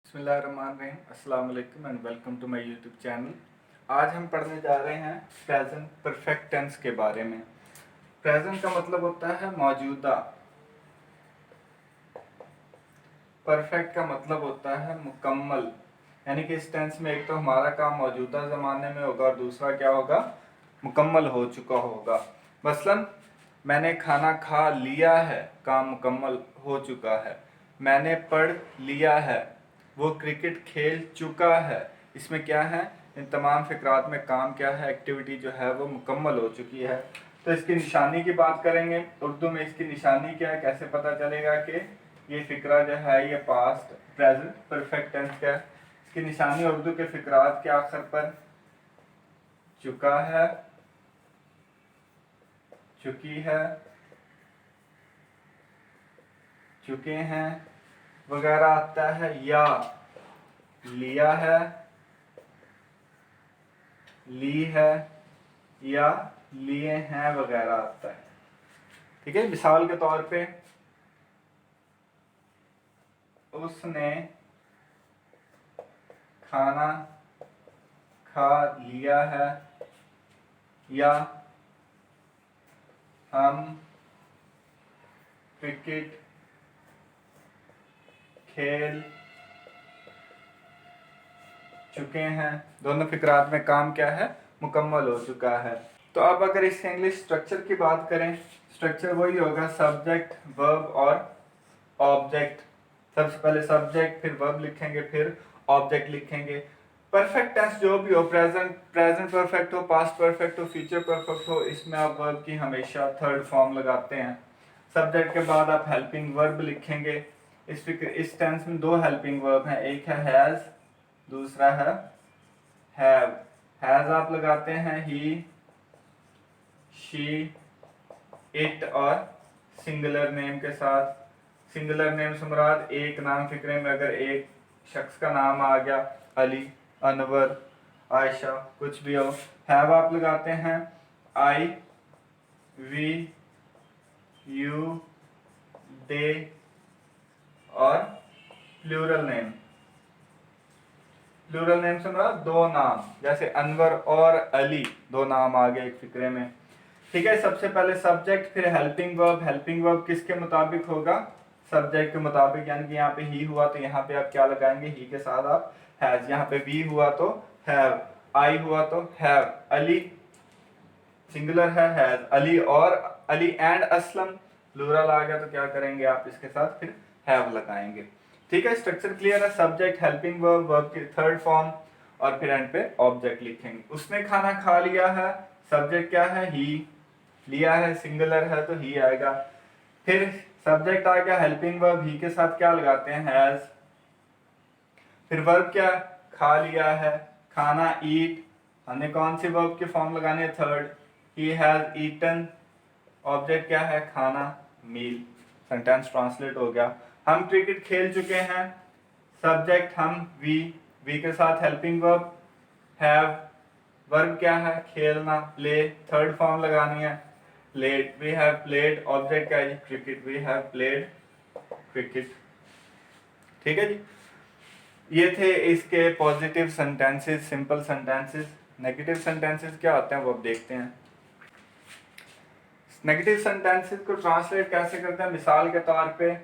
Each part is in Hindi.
बिस्मिल्लाहिर्रहमानिर्रहीम, अस्सलाम वालेकुम and welcome to my YouTube channel. आज हम पढ़ने जा रहे हैं प्रेजेंट परफेक्ट टेंस के बारे में। प्रेजेंट का मतलब होता है मौजूदा, परफेक्ट का मतलब होता है मुकम्मल। यानी कि इस टेंस में एक तो हमारा काम मौजूदा ज़माने में होगा और दूसरा क्या होगा, मुकम्मल हो चुका होगा। मसलन मैंने खाना खा लिया है, काम मुकम्मल हो चुका है। मैंने पढ़ लिया है, वो क्रिकेट खेल चुका है। इसमें क्या है, इन तमाम फ़िक्रात में काम क्या है, एक्टिविटी जो है वो मुकम्मल हो चुकी है। तो इसकी निशानी की बात करेंगे। उर्दू में इसकी निशानी क्या है, कैसे पता चलेगा कि ये फ़िक्रा जो है ये पास्ट प्रेजेंट परफेक्ट टेंस का है। इसकी निशानी उर्दू के फ़िक्रात के आखिर पर चुका है, चुकी है, चुके हैं वगैरह आता है, या लिया है, ली है, या लिए हैं वगैरह आता है। ठीक है, मिसाल के तौर पे उसने खाना खा लिया है, या हम क्रिकेट खेल चुके हैं। दोनों फिक्रात में काम क्या है, मुकम्मल हो चुका है। तो अब अगर इसके इंग्लिश स्ट्रक्चर की बात करें, स्ट्रक्चर वही होगा, सब्जेक्ट, वर्ब और ऑब्जेक्ट। सबसे पहले सब्जेक्ट, फिर वर्ब लिखेंगे, फिर ऑब्जेक्ट लिखेंगे। परफेक्ट टेंस जो भी हो, प्रेजेंट परफेक्ट हो, पास्ट परफेक्ट हो, फ्यूचर परफेक्ट हो, इसमें आप वर्ब की हमेशा थर्ड फॉर्म लगाते हैं। सब्जेक्ट के बाद आप हेल्पिंग वर्ब लिखेंगे। इस टेंस में दो हेल्पिंग वर्ब हैं, एक है हैज, दूसरा है हैव। हैज आप लगाते हैं ही, शी, इट और सिंगुलर नेम के साथ। सिंगुलर नेम से मुराद एक नाम फिक्रे में अगर एक शख्स का नाम आ गया, अली, अनवर, आयशा, कुछ भी हो। हैव आप लगाते हैं आई, वी, यू, दे और प्लूरल नेम। प्लूरल नेम से मुराद दो नाम, जैसे अनवर और अली, दो नाम आ गए एक फिक्रे में। ठीक है, सबसे पहले सब्जेक्ट, फिर हेल्पिंग वर्ब। हेल्पिंग वर्ब किसके मुताबिक होगा, सब्जेक्ट के मुताबिक। यानी कि यहाँ पे ही हुआ तो यहाँ पे आप क्या लगाएंगे, ही के साथ आप हैज। यहाँ पे वी हुआ तो हैव, आई हुआ तो हैव, अली सिंगुलर है, हैज, अली और अली एंड असलम प्लूरल आ गया तो क्या करेंगे आप, इसके साथ फिर हैव लगाएंगे। ठीक है, स्ट्रक्चर क्लियर है, सब्जेक्ट, हेल्पिंग वर्ब, वर्ब की थर्ड फॉर्म और फिर एंड पे ऑब्जेक्ट लिखेंगे। उसने खाना खा लिया है, सब्जेक्ट क्या है, ही, लिया है सिंगुलर है तो ही आएगा। फिर सब्जेक्ट आ गया, हेल्पिंग वर्ब, ही के साथ क्या लगाते हैं, हैज। फिर वर्ब क्या, खा लिया है, खाना, ईट। हमने कौन सी वर्ब की फॉर्म लगानी है, third, he has eaten. Object क्या है, खाना, मील। सेंटेंस ट्रांसलेट हो गया। हम क्रिकेट खेल चुके हैं, सब्जेक्ट हम, वी के साथ हेल्पिंग वर्ब हैव। वर्ब क्या है, खेलना, प्ले, थर्ड फॉर्म लगानी है, played, we have played. Object क्या है, cricket, we have played cricket. ठीक है जी, ये थे इसके positive sentences, simple sentences. Negative sentences क्या होते हैं वो अब देखते हैं। नेगेटिव सेंटेंसेस को ट्रांसलेट कैसे करते हैं, मिसाल के तौर पे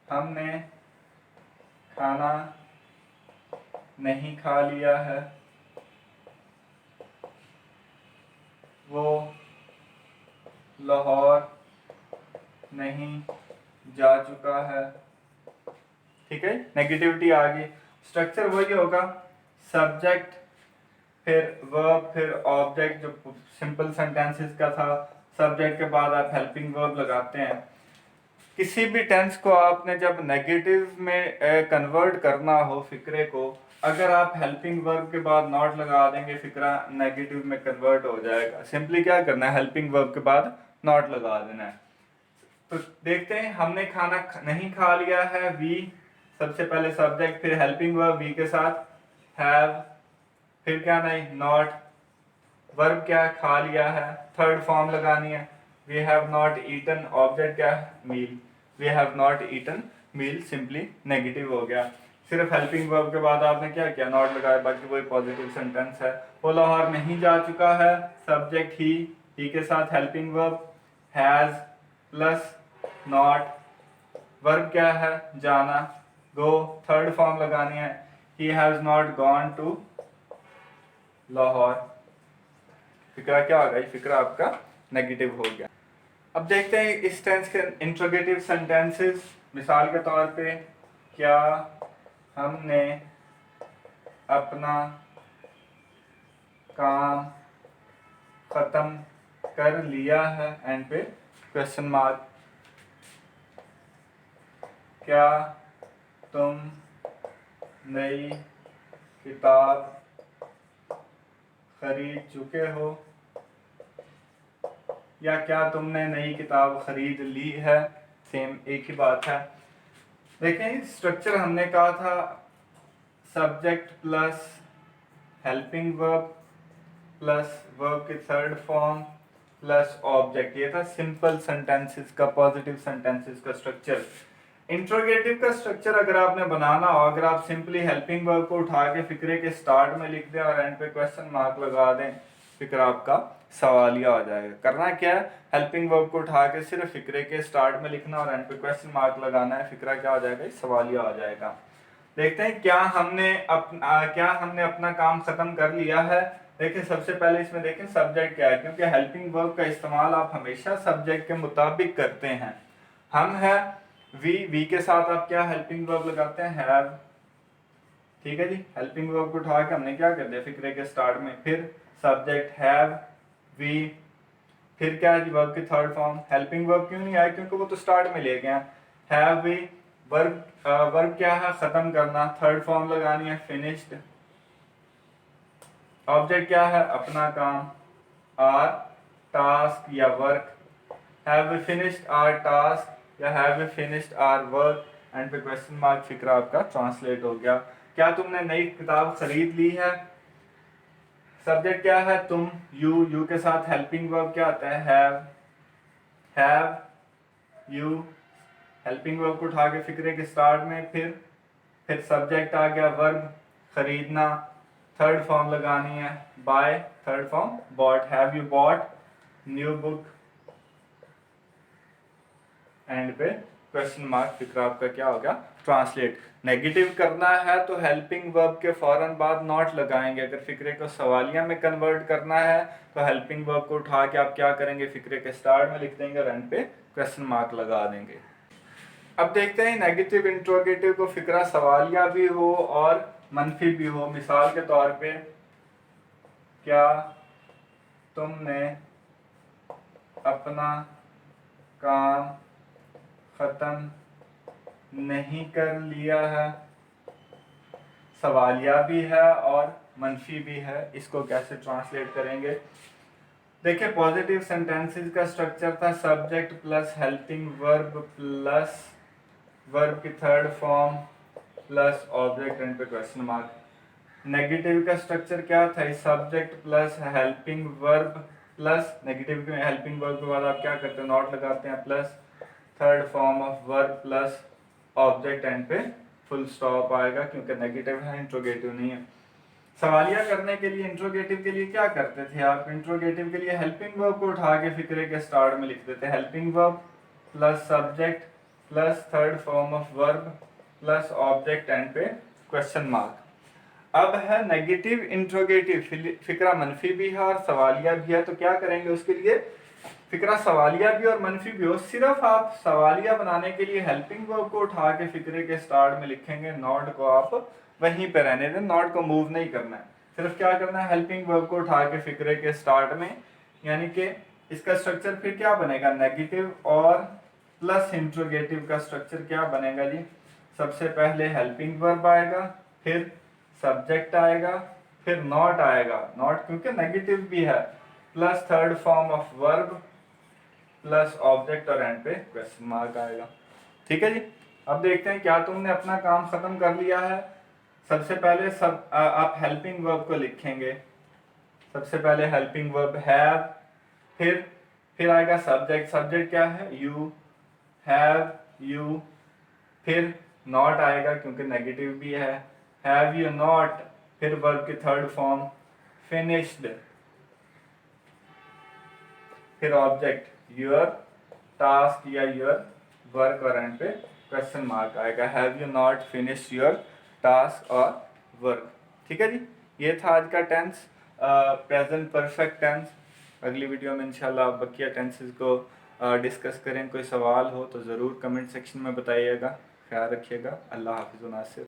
हमने खाना नहीं खा लिया है, वो लाहौर नहीं जा चुका है। ठीक है, नेगेटिविटी आ गई। स्ट्रक्चर वही होगा, सब्जेक्ट, फिर वर्ब, फिर ऑब्जेक्ट, जो सिंपल सेंटेंसेस का था। सब्जेक्ट के बाद आप हेल्पिंग वर्ब लगाते हैं। किसी भी टेंस को आपने जब नेगेटिव में कन्वर्ट करना हो फिक्रे को, अगर आप हेल्पिंग वर्ब के बाद नॉट लगा देंगे, फिक्रा नेगेटिव में कन्वर्ट हो जाएगा। सिंपली क्या करना है, हेल्पिंग वर्ब के बाद नॉट लगा देना है। तो देखते हैं, हमने खाना नहीं खा लिया है, वी सबसे पहले सब्जेक्ट, फिर हेल्पिंग वर्ब वी के साथ हैव, फिर क्या नहीं, नॉट। वर्ब क्या है, खा लिया है, थर्ड फॉर्म लगानी है, we have not eaten. Object क्या है, meal, we have not eaten meal simply negative हो गया। सिर्फ हेल्पिंग वर्ब के बाद आपने क्या किया, नॉट लगाया, बाकी वही पॉजिटिव सेंटेंस है। वो लाहौर नहीं जा चुका है, सब्जेक्ट ही के साथ helping verb has plus not, verb क्या है जाना, गो, थर्ड फॉर्म लगानी है, he has not gone to Lahore. फिक्रा क्या हो गया, फिक्रा आपका नेगेटिव हो गया। अब देखते हैं इस टेंस के इंट्रोगेटिव सेंटेंसेस। मिसाल के तौर पे, क्या हमने अपना काम खत्म कर लिया है, एंड पे क्वेश्चन मार्क। क्या तुम नई किताब खरीद चुके हो, या क्या तुमने नई किताब खरीद ली है, सेम एक ही बात है। देखें स्ट्रक्चर हमने कहा था subject plus helping verb plus verb की थर्ड फॉर्म प्लस ऑब्जेक्ट, ये था सिंपल सेंटेंसेस का, पॉजिटिव सेंटेंसेस का स्ट्रक्चर। इंट्रोगेटिव का स्ट्रक्चर अगर आपने बनाना हो, अगर आप सिंपली हेल्पिंग वर्ब को उठा के फिक्रे के स्टार्ट में लिख दें और एंड पे क्वेश्चन मार्क लगा दें, फिक्रा आपका सवालिया हो जाएगा। करना क्या है, हेल्पिंग वर्ब को उठा के सिर्फ फिक्रे के स्टार्ट में लिखना और एंड पे क्वेश्चन मार्क लगाना है, फिक्रा क्या हो जाएगा, सवालिया हो जाएगा। देखते हैं क्या हमने अपना काम खत्म कर लिया है। देखिए सबसे पहले इसमें देखें सब्जेक्ट क्या है, क्योंकि हेल्पिंग वर्ब का इस्तेमाल आप हमेशा सब्जेक्ट के मुताबिक करते हैं। हम है वी के साथ आप क्या हेल्पिंग वर्ब लगाते हैं, हैव। ठीक है जी, हेल्पिंग वर्ब को उठा के हमने क्या कर दिया फिक्रे के स्टार्ट में, फिर सब्जेक्ट हैव वी, फिर क्या है जी वर्ब की थर्ड फॉर्म। हेल्पिंग वर्ब क्यों नहीं आया, क्योंकि वो तो स्टार्ट में ले गए हैं। हैव वी, वर्ब क्या है खत्म करना, थर्ड फॉर्म लगानी है फिनिश्ड। ऑब्जेक्ट क्या है अपना काम, आर टास्क या work. Have we finished our task या have we finished our work, end पे क्वेश्चन मार्क, फिक्रा आपका ट्रांसलेट हो गया। क्या तुमने नई किताब खरीद ली है, सब्जेक्ट क्या है तुम, यू के साथ हेल्पिंग वर्ब क्या आता है हैव यू, हेल्पिंग वर्ब को उठा के फिक्रे के स्टार्ट में, फिर सब्जेक्ट आ गया वर्ब खरीदना, थर्ड फॉर्म लगानी है buy, third form bought, have you bought new book, and पे क्वेश्चन मार्क, फिक्र आपका क्या होगा ट्रांसलेट। नेगेटिव करना है तो हेल्पिंग वर्ब के फौरन बाद नॉट लगाएंगे। अगर फिक्रे को सवालिया में कन्वर्ट करना है तो हेल्पिंग वर्ब को उठा के आप क्या करेंगे, फिक्रे के स्टार्ट में लिख देंगे और एंड पे क्वेश्चन मार्क लगा देंगे। अब देखते हैं नेगेटिव इंट्रोगेटिव को फिक्रा सवालिया भी हो और मनफी भी हो। मिसाल के तौर पे, क्या तुमने अपना काम खत्म नहीं कर लिया है, सवालिया भी है और मनफी भी है। इसको कैसे ट्रांसलेट करेंगे, देखिए पॉजिटिव सेंटेंसेस का स्ट्रक्चर था subject plus helping verb plus verb की third form plus object end पे क्वेश्चन मार्क। नेगेटिव का स्ट्रक्चर क्या था, subject plus helping verb plus, negative में हेल्पिंग वर्ब के बाद आप क्या करते हैं नॉट लगाते हैं, plus third form of verb plus object end पे फुल स्टॉप आएगा, क्योंकि नेगेटिव है इंट्रोगेटिव नहीं है। सवालिया करने के लिए इंट्रोगेटिव के लिए क्या करते थे आप, इंट्रोगेटिव के लिए हेल्पिंग वर्ब को उठा के फिक्रे के स्टार्ट में लिख देते, helping verb plus subject plus third form of verb plus object end पे क्वेश्चन मार्क। अब है नेगेटिव इंट्रोगेटिव, फिक्रा मनफी भी है और सवालिया भी है, तो क्या करेंगे उसके लिए, फिक्रा सवालिया भी और मनफी भी हो, सिर्फ आप सवालिया बनाने के लिए हेल्पिंग वर्ब को उठा के फिक्रे के स्टार्ट में लिखेंगे, नॉट को आप वहीं पे रहने दें, नॉट को मूव नहीं करना है। सिर्फ क्या करना है, हेल्पिंग वर्ब को उठा के फिक्रे के स्टार्ट में, यानी कि इसका स्ट्रक्चर फिर क्या बनेगा, नेगेटिव और प्लस इंट्रोगेटिव का स्ट्रक्चर क्या बनेगा जी, सबसे पहले हेल्पिंग वर्ब आएगा, फिर सब्जेक्ट आएगा, फिर नॉट आएगा, नॉट क्योंकि नेगेटिव भी है, plus third form of verb plus object और एंड पे क्वेश्चन मार्क आएगा। ठीक है जी, अब देखते हैं क्या तुमने अपना काम खत्म कर लिया है। सबसे पहले आप हेल्पिंग वर्ब को लिखेंगे, सबसे पहले हेल्पिंग वर्ब हैव, फिर आएगा सब्जेक्ट, सब्जेक्ट क्या है यू, हैव यू, फिर नॉट आएगा क्योंकि नेगेटिव भी है। हैव यू नॉट, फिर वर्ब की थर्ड फॉर्म फिनिश्ड, फिर ऑब्जेक्ट योर टास्क या योर वर्क और एंड पे क्वेश्चन मार्क आएगा। Have you not finish your task और वर्क। ठीक है जी, ये था आज का टेंस, प्रेजेंट परफेक्ट टेंस। अगली वीडियो में इंशाल्लाह बकिया टेंसेस को डिस्कस करें। कोई सवाल हो तो ज़रूर कमेंट सेक्शन में बताइएगा। ख्याल रखिएगा। अल्लाह हाफिज़। नासिर।